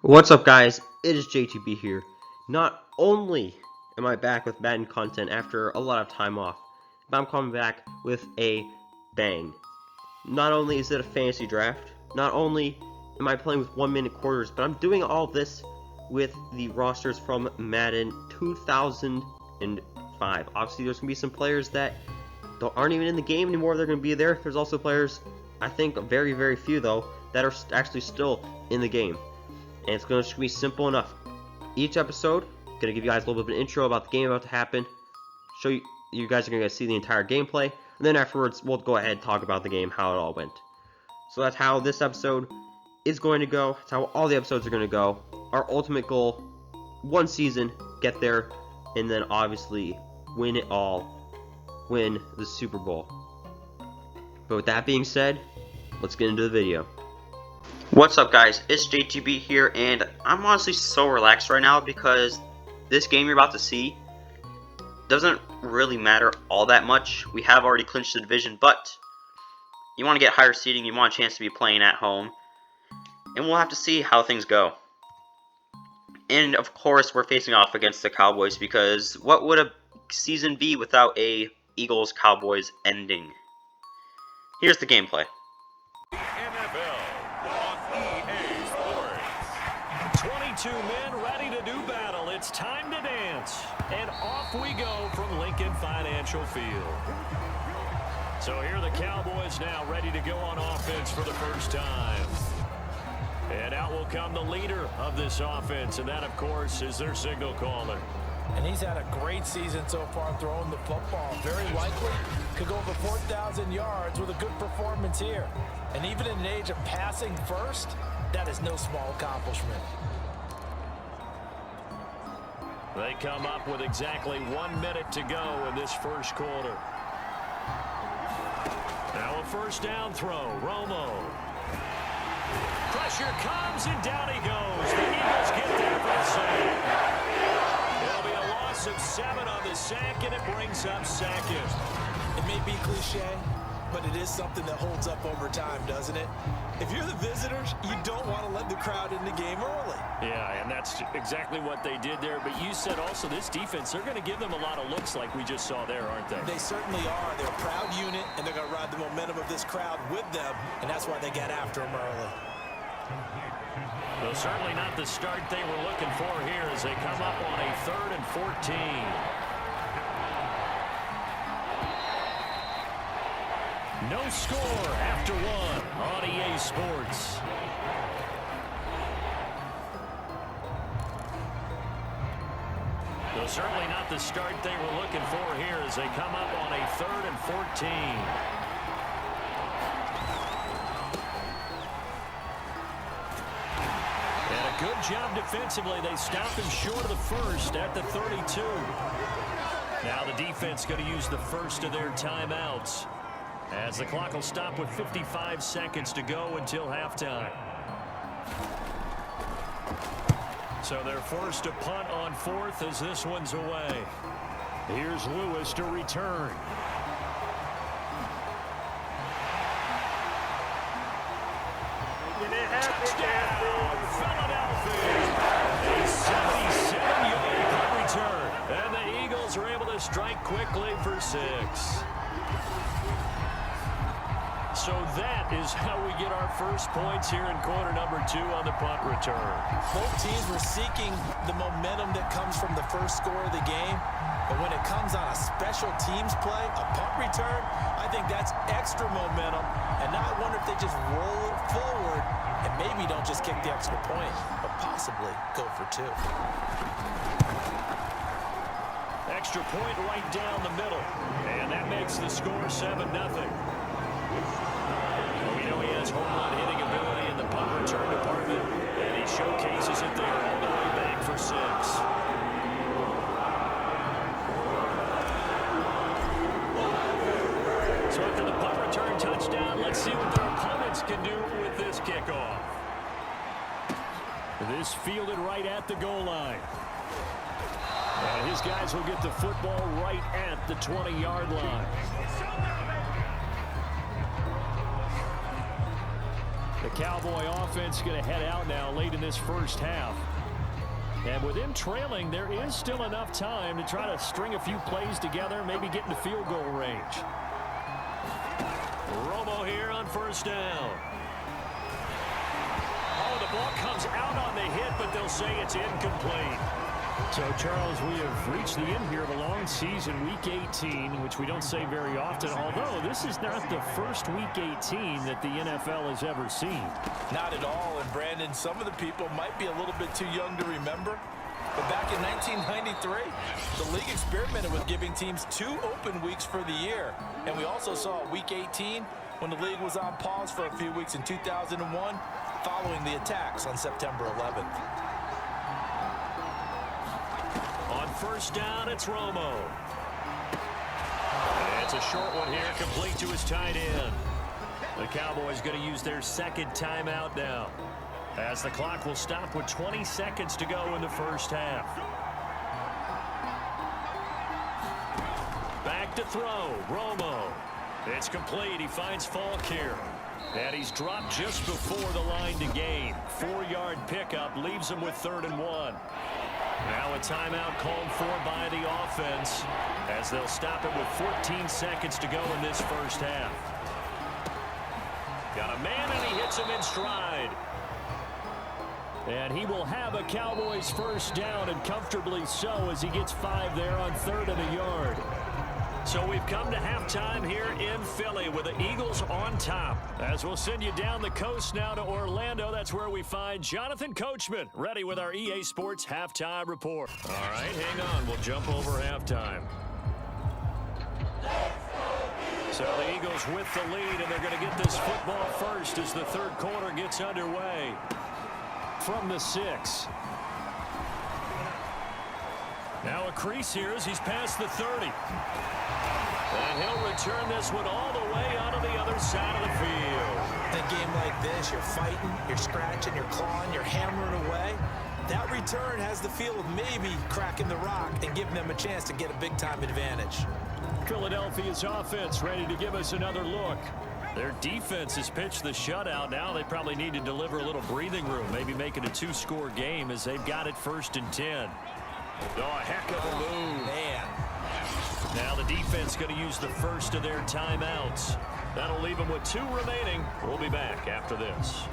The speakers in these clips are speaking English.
What's up, guys? It is JTB here. Not only am I back with Madden content after a lot of time off, but I'm coming back with a bang. Not only is it a fantasy draft, not only am I playing with 1-minute quarters, but I'm doing all this with the rosters from Madden 2005. Obviously, there's going to be some players that aren't even in the game anymore. They're going to be there. There's also players, I think very, very few though, that are actually still in the game. And it's going to be simple enough. Each episode, going to give you guys a little bit of an intro about the game about to happen. Show you guys are going to see the entire gameplay. And then afterwards, we'll go ahead and talk about the game, how it all went. So that's how this episode is going to go. That's how all the episodes are going to go. Our ultimate goal, one season, get there, and then obviously win it all. Win the Super Bowl. But with that being said, let's get into the video. What's up, guys? It's JTB here, and I'm honestly so relaxed right now because this game you're about to see doesn't really matter all that much. We have already clinched the division, but you want to get higher seeding, you want a chance to be playing at home, and we'll have to see how things go. And of course, we're facing off against the Cowboys because what would a season be without a Eagles-Cowboys ending? Here's the gameplay. NFL on EA Sports. 22 men ready to do battle. It's time to dance. And off we go from Lincoln Financial Field. So here are the Cowboys now ready to go on offense for the first time. And out will come the leader of this offense, and that, of course, is their signal caller. And he's had a great season so far throwing the football. Very likely could go over 4,000 yards with a good performance here. And even in an age of passing first, that is no small accomplishment. They come up with exactly 1 minute to go in this first quarter. Now a first down throw, Romo. Pressure comes, and down he goes. The Eagles get there for the sack. It'll be a loss of 7 on the sack, and it brings up second. It may be cliche, but it is something that holds up over time, doesn't it? If you're the visitors, you don't want to let the crowd in the game early. Yeah, and that's exactly what they did there. But you said also this defense, they're going to give them a lot of looks like we just saw there, aren't they? They certainly are. They're a proud unit, and they're going to ride the momentum of this crowd with them, and that's why they got after them early. Well, certainly not the start they were looking for here as they come up on a 3rd and 14. No score after 1 on EA Sports. Well, certainly not the start they were looking for here as they come up on a 3rd and 14. Good job defensively. They stop him short of the first at the 32. Now the defense going to use the first of their timeouts as the clock will stop with 55 seconds to go until halftime. So they're forced to punt on 4th as this one's away. Here's Lewis to return. Touchdown, Philadelphia. A 77-yard punt return. And the Eagles are able to strike quickly for 6. So that is how we get our first points here in quarter number 2 on the punt return. Both teams were seeking the momentum that comes from the first score of the game. But when it comes on a special teams play, a punt return, I think that's extra momentum. And now I wonder if they just roll it forward and maybe don't just kick the extra point, but possibly go for 2. Extra point right down the middle. And that makes the score 7-0. We know he has home run hitting ability in the punt return department, and he showcases it there all the way back for 6. So after the punt return touchdown, let's see what their opponents can do with this kickoff. This fielded right at the goal line. And his guys will get the football right at the 20-yard line. The Cowboy offense going to head out now late in this first half. And with them trailing, there is still enough time to try to string a few plays together, maybe get into field goal range. Romo here on first down. Oh, the ball comes out on the hit, but they'll say it's incomplete. So, Charles, we have reached the end here of a long season, Week 18, which we don't say very often, although this is not the first Week 18 that the NFL has ever seen. Not at all, and Brandon, some of the people might be a little bit too young to remember, but back in 1993, the league experimented with giving teams 2 open weeks for the year, and we also saw Week 18 when the league was on pause for a few weeks in 2001 following the attacks on September 11th. On first down, it's Romo. And it's a short one here, complete to his tight end. The Cowboys going to use their second timeout now, as the clock will stop with 20 seconds to go in the first half. Back to throw, Romo. It's complete. He finds Falk here. And he's dropped just before the line to gain. 4-yard pickup leaves him with 3rd and 1. Now a timeout called for by the offense, as they'll stop it with 14 seconds to go in this first half. Got a man, and he hits him in stride. And he will have a Cowboys first down, and comfortably so, as he gets 5 there on 3rd and a yard. So we've come to halftime here in Philly with the Eagles on top. As we'll send you down the coast now to Orlando, that's where we find Jonathan Coachman ready with our EA Sports Halftime Report. All right, hang on. We'll jump over halftime. So the Eagles with the lead, and they're going to get this football first as the third quarter gets underway. From the 6. Now a crease here as he's past the 30. And he'll return this one all the way onto the other side of the field. In a game like this, you're fighting, you're scratching, you're clawing, you're hammering away. That return has the feel of maybe cracking the rock and giving them a chance to get a big-time advantage. Philadelphia's offense ready to give us another look. Their defense has pitched the shutout. Now they probably need to deliver a little breathing room, maybe make it a 2-score game as they've got it 1st and 10. Oh, a heck of a move. Man. Now the defense going to use the first of their timeouts. That'll leave them with 2 remaining. We'll be back after this.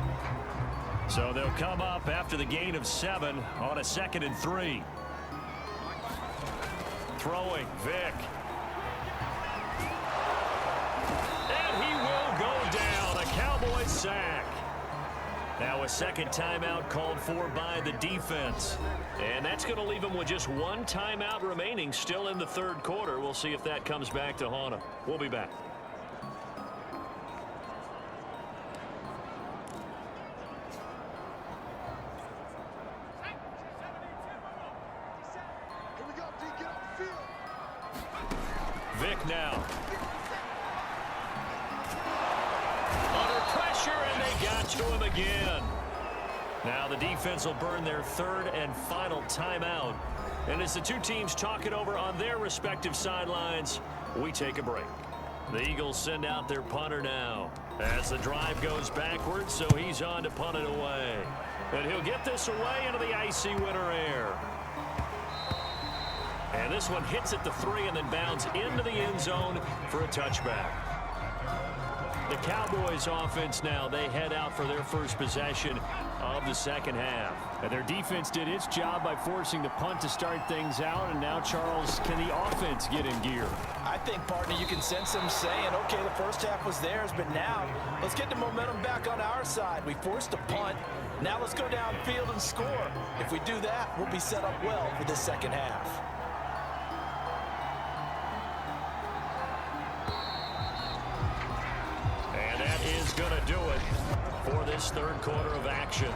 So they'll come up after the gain of 7 on a 2nd and 3. Throwing, Vic. And he will go down. A Cowboys sack. Now a second timeout called for by the defense. And that's going to leave them with just 1 timeout remaining still in the third quarter. We'll see if that comes back to haunt them. We'll be back. Vic now. Under pressure, and they got to him again. Now the defense will burn their 3rd and final timeout. And as the 2 teams talk it over on their respective sidelines, we take a break. The Eagles send out their punter now as the drive goes backwards, so he's on to punt it away. And he'll get this away into the icy winter air. And this one hits at the 3 and then bounds into the end zone for a touchback. The Cowboys offense now, they head out for their first possession of the second half. And their defense did its job by forcing the punt to start things out. And now, Charles, can the offense get in gear? I think, partner, you can sense them saying, okay, the first half was theirs, but now let's get the momentum back on our side. We forced a punt. Now let's go downfield and score. If we do that, we'll be set up well for the second half. Is going to do it for this third quarter of action.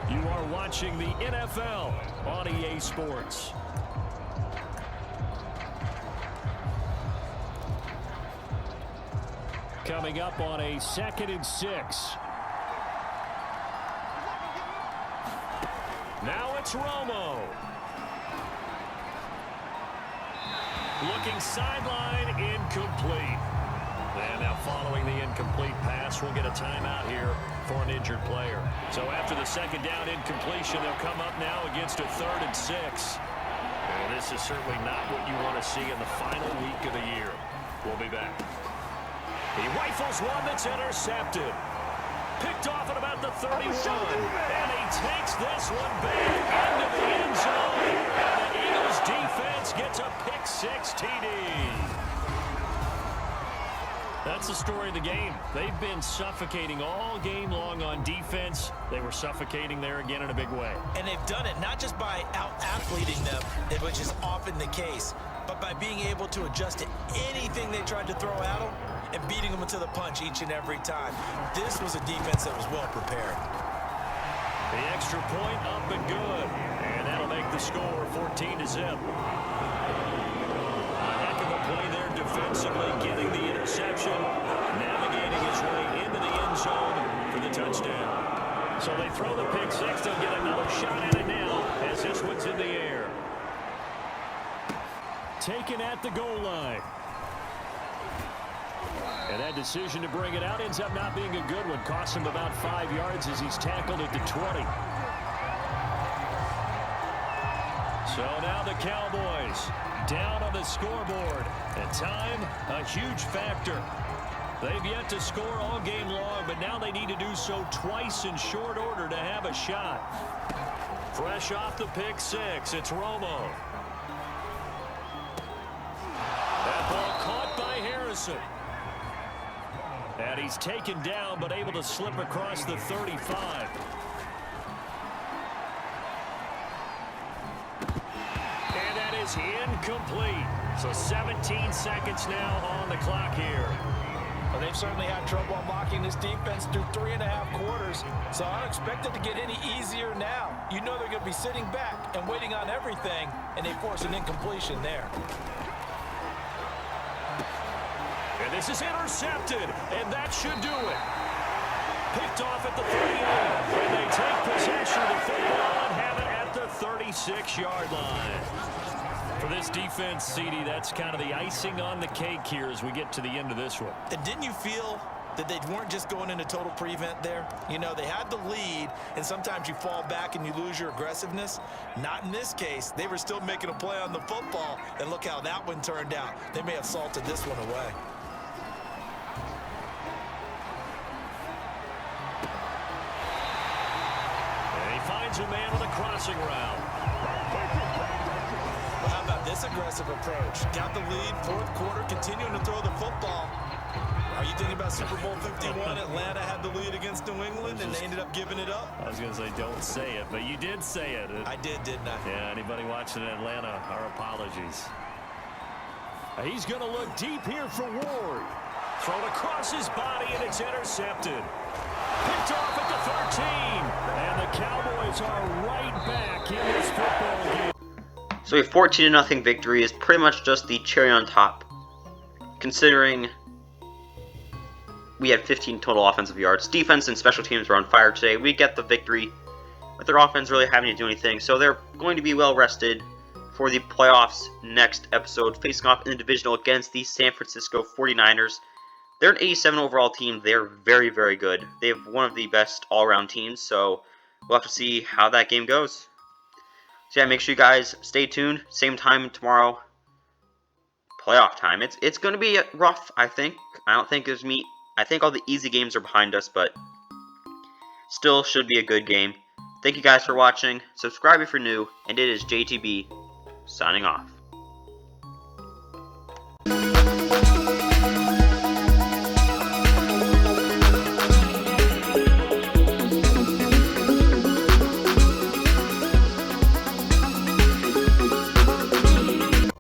You are watching the NFL on EA Sports. Coming up on a 2nd and 6. Now it's Romo. Looking sideline, incomplete. And now following the incomplete pass, we'll get a timeout here for an injured player. So after the second down incompletion, they'll come up now against a 3rd and 6. And this is certainly not what you want to see in the final week of the year. We'll be back. He rifles one that's intercepted. Picked off at about the 31. And he takes this one back into the end zone. And the Eagles defense gets a pick-6 TD. That's the story of the game. They've been suffocating all game long on defense. They were suffocating there again in a big way. And they've done it not just by out-athleting them, which is often the case, but by being able to adjust to anything they tried to throw at them and beating them to the punch each and every time. This was a defense that was well prepared. The extra point up and good. And that'll make the score 14-0. A heck of a play there defensively, getting the interception, navigating his way into the end zone for the touchdown. So they throw the pick-6. They'll get another shot at it now as this one's in the air. Taken at the goal line. And that decision to bring it out ends up not being a good one. Costs him about 5 yards as he's tackled at the 20. So now the Cowboys down on the scoreboard. And time, a huge factor. They've yet to score all game long, but now they need to do so twice in short order to have a shot. Fresh off the pick-6, it's Romo. That ball caught by Harrison. And he's taken down, but able to slip across the 35. And that is incomplete. So 17 seconds now on the clock here. Well, they've certainly had trouble unlocking this defense through 3.5 quarters, so I don't expect it to get any easier now. You know they're going to be sitting back and waiting on everything, and they force an incompletion there. And this is intercepted, and that should do it. Picked off at the 38, and they take possession of the football and have it at the 36-yard line. For this defense, CD, that's kind of the icing on the cake here as we get to the end of this one. And didn't you feel that they weren't just going into total prevent there? You know, they had the lead, and sometimes you fall back and you lose your aggressiveness. Not in this case. They were still making a play on the football, and look how that one turned out. They may have salted this one away. Finds a man on the crossing route. Well, how about this aggressive approach? Got the lead, 4th quarter, continuing to throw the football. Are you thinking about Super Bowl 51? Atlanta had the lead against New England, and they ended up giving it up? I was going to say, don't say it, but you did say it. I did, didn't I? Yeah, anybody watching in Atlanta, our apologies. He's going to look deep here for Ward. Thrown across his body, and it's intercepted. Picked off at the 13, and the Cowboys are right back in this football game. So a 14-0 victory is pretty much just the cherry on top, considering we had 15 total offensive yards. Defense and special teams were on fire today. We get the victory with their offense really having to do anything, so they're going to be well rested for the playoffs next episode, facing off in the divisional against the San Francisco 49ers. They're an 87 overall team. They're very, very good. They have one of the best all-around teams, so we'll have to see how that game goes. So yeah, make sure you guys stay tuned. Same time tomorrow. Playoff time. It's going to be rough, I think. I don't think there's me. I think all the easy games are behind us, but still should be a good game. Thank you guys for watching. Subscribe if you're new, and it is JTB signing off.